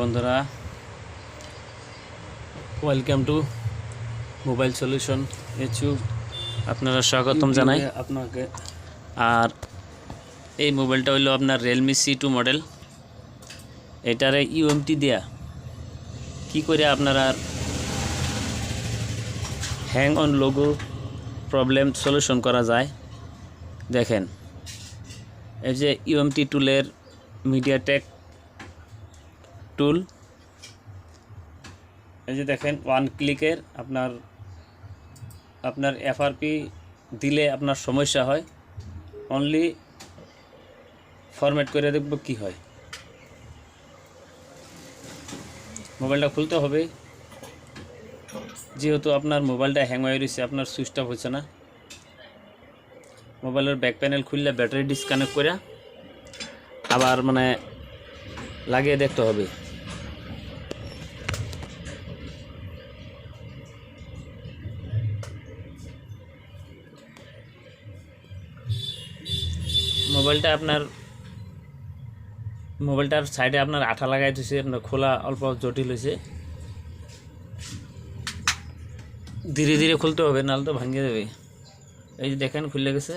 বন্ধুরা, welcome to mobile solution YouTube. আপনারা স্বাগতম জানাই আপনাকে। আর এই মোবাইলটা হইল আপনার রিয়েলমি C2 মডেল। এটারে UMT দেয়া কি করে আপনারা hang on logo problem solution করা যায় দেখেন। এই যে UMT টুলের মিডিয়া টেক টুল, এই যে দেখেন ওয়ান ক্লিকের আপনার FRP দিলে আপনার সমস্যা হয়। অনলি ফরম্যাট করে দেখব কি হয়। মোবাইলটা খুলতে হবে, যেহেতু আপনার মোবাইলটা হ্যাং হয়ে রয়েছে, আপনার সুইচ অফ হচ্ছে না। মোবাইলের ব্যাক প্যানেল খুললে ব্যাটারি ডিসকানেক্ট করে আবার লাগিয়ে দেখতে হবে। মোবাইলটার সাইডে আপনার আঠা লাগাই দিয়েছে, আপনার খোলা অল্প জটিল হয়েছে। ধীরে ধীরে খুলতে হবে, নাহলে তো ভাঙিয়ে দেবে। এই যে দেখেন খুলে গেছে।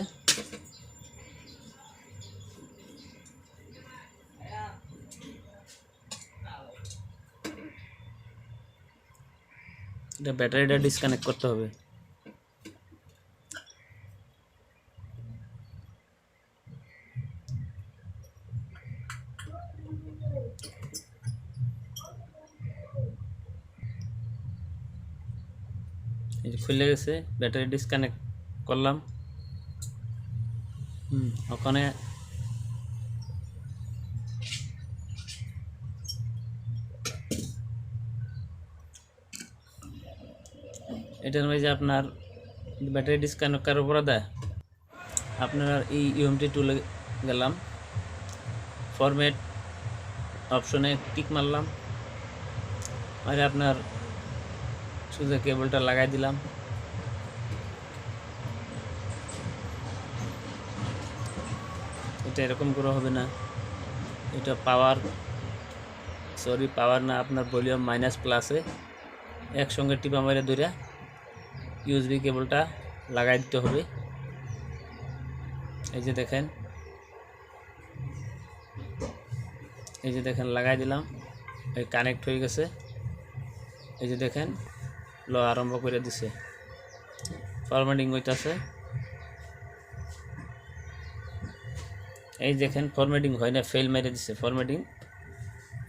এটা ব্যাটারিটা ডিসকানেক্ট করতে হবে। এই যে খুলে গেছে, ব্যাটারি ডিসকানেক্ট করলাম। ওখানে এটার মধ্যে আপনার ব্যাটারি ডিসকানেক্ট করার পরে দেয় আপনার এই UMT টুলে গেলাম, ফরম্যাট অপশনে টিক মারলাম, আর আপনার সোজা কেবলটা লাগাই দিলাম। এটা এরকম করে হবে না, এটা পাওয়ার না, আপনার ভলিউম মাইনাস প্লাসে একসঙ্গে টিপা মেরে ধরে USB কেবলটা লাগাই দিতে হবে। এই যে দেখেন লাগাই দিলাম, এই কানেক্ট হয়ে গেছে। এই যে দেখেন আরম্ভ করে দিছে, ফরম্যাটিং হইতাছে। এই দেখেন ফরম্যাটিং হয় না, ফেল মেরে দিছে,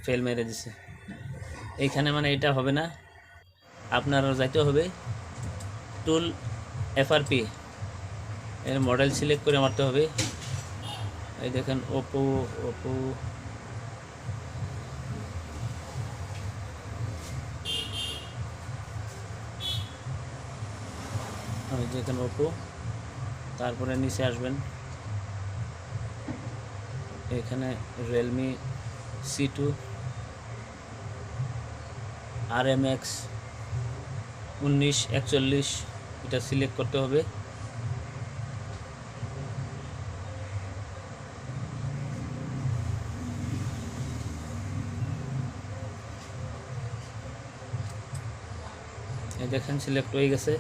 ফেল মেরে দিছে। এইখানে এটা হবে না, আপনার যাইতে হবে টুল FRP এর মডেল সিলেক্ট করে মারতে হবে। এই দেখেন ওপো দেখেন ওপো, তারপরে নিচে আসবেন, এখানে রিয়েলমি C2 RMX 1941 এটা সিলেক্ট করতে হবে। এই দেখেন সিলেক্ট হয়ে গেছে।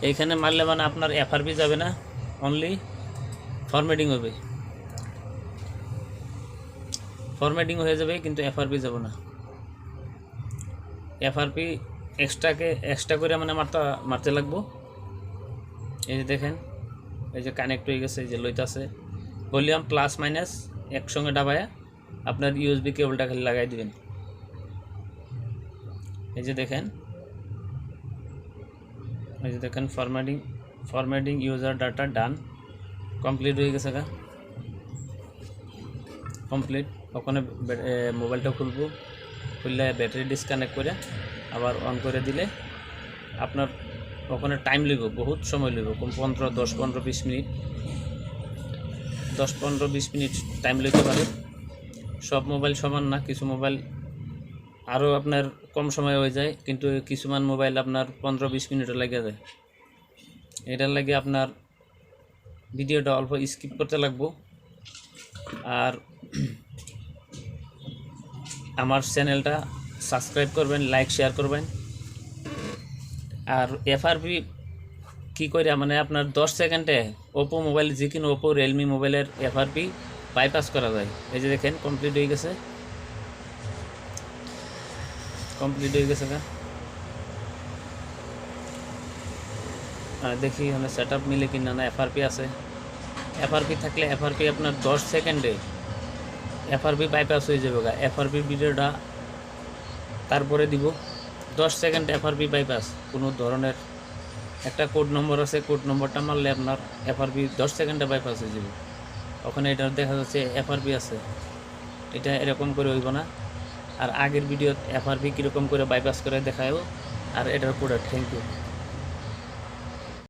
এইখানে মারলে আপনার FRP যাবে না, অনলি ফরম্যাটিং হবে। ফরম্যাটিং হয়ে যাবে কিন্তু FRP যাব না। FRP এক্সট্রা করে মারতে লাগবো। এই যে দেখেন, এই যে কানেক্ট হয়ে গেছে, এই যে লইতাছে। ভলিউম প্লাস মাইনাস একসঙ্গে ডাবায়া আপনার USB কেবলটা খালি লাগাই দিবেন। এই যে দেখেন ফরম্যাটিং ইউজার ডাটা ডান, কমপ্লিট হয়ে গেছে। কমপ্লিট। ওখানে মোবাইলটা খুললে ব্যাটারি ডিসকানেক্ট করে আবার অন করে দিলে আপনার ওখানে টাইম লাগবে, বহুত সময় লাগবে, কম 10-15-20 মিনিট, 10-15-20 মিনিট টাইম লাগতে পারে। সব মোবাইল সমান না, কিছু মোবাইল আরও আপনার কম সময় হয়ে যায়, কিন্তু কিছুমান মোবাইল আপনার 15-20 মিনিটও লেগে যায়। এটার লাগে আপনার ভিডিওটা অল্প স্কিপ করতে লাগবো। আর আমার চ্যানেলটা সাবস্ক্রাইব করবেন, লাইক শেয়ার করবেন। আর এফআরপি কী করে মানে আপনার 10 সেকেন্ডে ওপো মোবাইল, যে কোনো ওপো রিয়েলমি মোবাইলের এফআরপি বাইপাস করা যায়। এই যে দেখেন কমপ্লিট হয়ে গেছে, কমপ্লিট হয়ে গেছে। দেখি এখানে সেট আপ মিলে কিনা না, এফআরপি আছে। এফআরপি থাকলে এফআরপি আপনার 10 সেকেন্ডে এফআরপি বাইপাস হয়ে যাবে। এফআরপি ভিডিওটা তারপরে দিব। 10 সেকেন্ড এফআরপি বাইপাস, কোনো ধরনের একটা কোড নম্বর আছে, কোড নম্বরটা মারলে আপনার এফআরপি 10 সেকেন্ডে বাইপাস হয়ে যাবে। ওখানে এটা দেখা যাচ্ছে এফআরপি আছে, এটা এরকম করে হইব না। আর আগের ভিডিওতে এফআরপি কীরকম করে বাইপাস করে দেখাবো, আর এটার কোড। Thank you.